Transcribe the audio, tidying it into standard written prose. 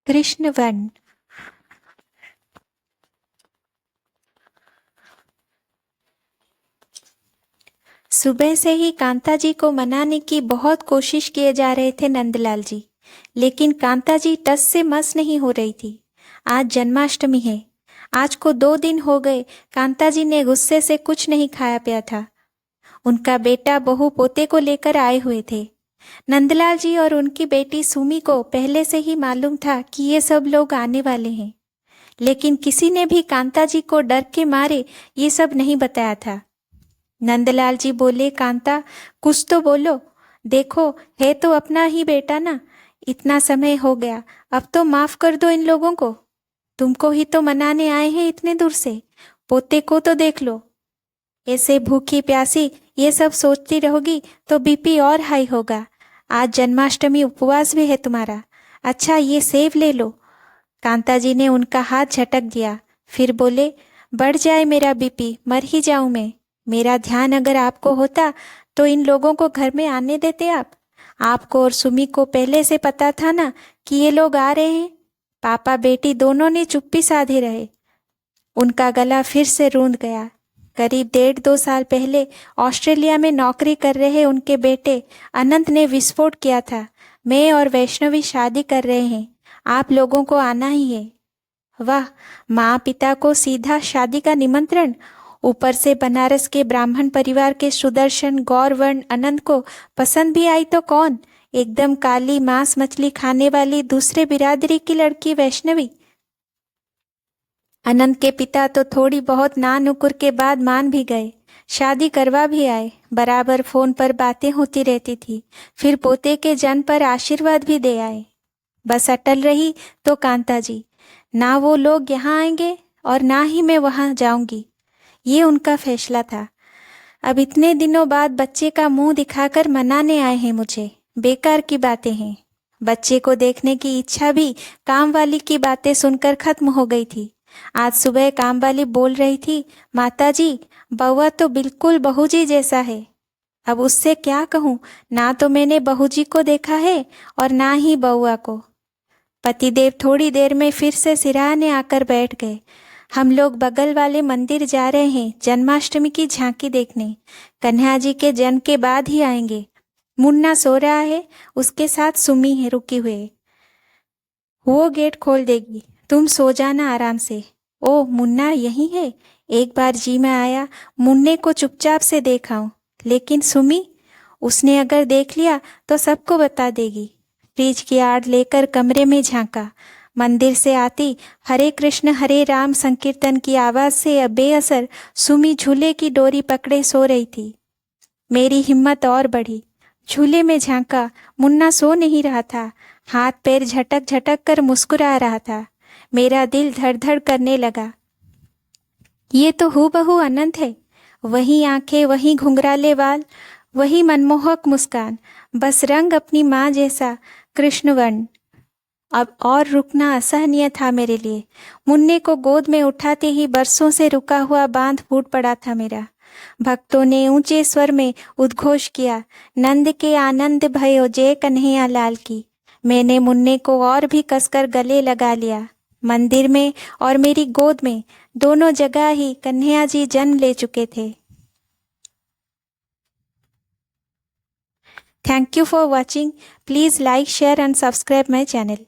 Krishna one. सुबह से ही कांता जी को मनाने की बहुत कोशिश किए जा रहे थे नंदलाल जी, लेकिन कांता जी टस से मस नहीं हो रही थी। आज जन्माष्टमी है। आज को 2 दिन हो गए कांता जी ने गुस्से से कुछ नहीं खाया पिया था। उनका बेटा बहू पोते को लेकर आए हुए थे। नंदलाल जी और उनकी बेटी सुमी को पहले से ही मालूम था कि ये सब लोग आने वाले हैं, लेकिन किसी ने भी कांता जी को डर के मारे ये सब नहीं बताया था। नंदलाल जी बोले, कांता कुछ तो बोलो, देखो है तो अपना ही बेटा ना। इतना समय हो गया, अब तो माफ कर दो इन लोगों को। तुमको ही तो मनाने आए हैं इतने दूर से, पोते को तो देख लो। ऐसे भूखी प्यासी ये सब सोचती रहोगी तो बीपी और हाई होगा। आज जन्माष्टमी उपवास भी है तुम्हारा। अच्छा ये सेब ले लो। कांता जी ने उनका हाथ झटक दिया, फिर बोले, बढ़ जाए मेरा बीपी, मर ही जाऊं मैं। मेरा ध्यान अगर आपको होता तो इन लोगों को घर में आने देते आप? आपको और सुमी को पहले से पता था ना कि ये लोग आ रहे हैं। पापा बेटी दोनों ने चुप्पी साधे रहे। उनका गला फिर से रूंध गया। करीब 1.5-2 साल पहले ऑस्ट्रेलिया में नौकरी कर रहे उनके बेटे अनंत ने विस्फोट किया था। मैं और वैष्णवी शादी कर रहे हैं, आप लोगों को आना ही है। वाह, माँ पिता को सीधा शादी का निमंत्रण, ऊपर से बनारस के ब्राह्मण परिवार के सुदर्शन गौरवर्ण अनंत को पसंद भी आई तो कौन, एकदम काली मांस मछली खाने वाली दूसरे बिरादरी की लड़की वैष्णवी। अनंत के पिता तो थोड़ी बहुत ना नुकुर के बाद मान भी गए, शादी करवा भी आए। बराबर फोन पर बातें होती रहती थी, फिर पोते के जन्म पर आशीर्वाद भी दे आए। बस अटल रही तो कांता जी, ना वो लोग यहाँ आएंगे और ना ही मैं वहाँ जाऊंगी। ये उनका फैसला था। अब इतने दिनों बाद बच्चे का मुंह दिखाकर मनाने आए हैं मुझे, बेकार की बातें हैं। बच्चे को देखने की इच्छा भी काम वाली की बातें सुनकर खत्म हो गई थी। आज सुबह काम वाली बोल रही थी, माताजी बउआ तो बिल्कुल बहू जी जैसा है। अब उससे क्या कहूँ, ना तो मैंने बहू जी को देखा है और ना ही बउआ को। पतिदेव थोड़ी देर में फिर से सिराहने आकर बैठ गए। हम लोग बगल वाले मंदिर जा रहे हैं जन्माष्टमी की झांकी देखने। कन्हैया जी के जन्म के बाद ही आएंगे। मुन्ना सो रहा है, उसके साथ सुमी है रुकी हुई। वो गेट खोल देगी, तुम सो जाना आराम से। ओ मुन्ना यही है? एक बार जी में आया मुन्ने को चुपचाप से देखाऊं, लेकिन सुमी, उसने अगर देख लिया तो सबको बता देगी। फ्रिज की आड़ लेकर कमरे में झांका। मंदिर से आती हरे कृष्ण हरे राम संकीर्तन की आवाज से बेअसर सुमी झूले की डोरी पकड़े सो रही थी। मेरी हिम्मत और बढ़ी। झूले में झांका, मुन्ना सो नहीं रहा था, हाथ पैर झटक झटक कर मुस्कुरा रहा था। मेरा दिल धड़ धड़ करने लगा। ये तो हूबहू अनंत है, वही आंखें, वही घुंघराले बाल, वही मनमोहक मुस्कान, बस रंग अपनी माँ जैसा कृष्णवर्ण। अब और रुकना असहनीय था मेरे लिए। मुन्ने को गोद में उठाते ही बरसों से रुका हुआ बांध फूट पड़ा था मेरा। भक्तों ने ऊंचे स्वर में उद्घोष किया, नंद के आनंद भयो जय कन्हैया लाल की। मैंने मुन्ने को और भी कसकर गले लगा लिया। मंदिर में और मेरी गोद में, दोनों जगह ही कन्हैया जी जन्म ले चुके थे। Thank you for watching. Please like, share and subscribe my channel.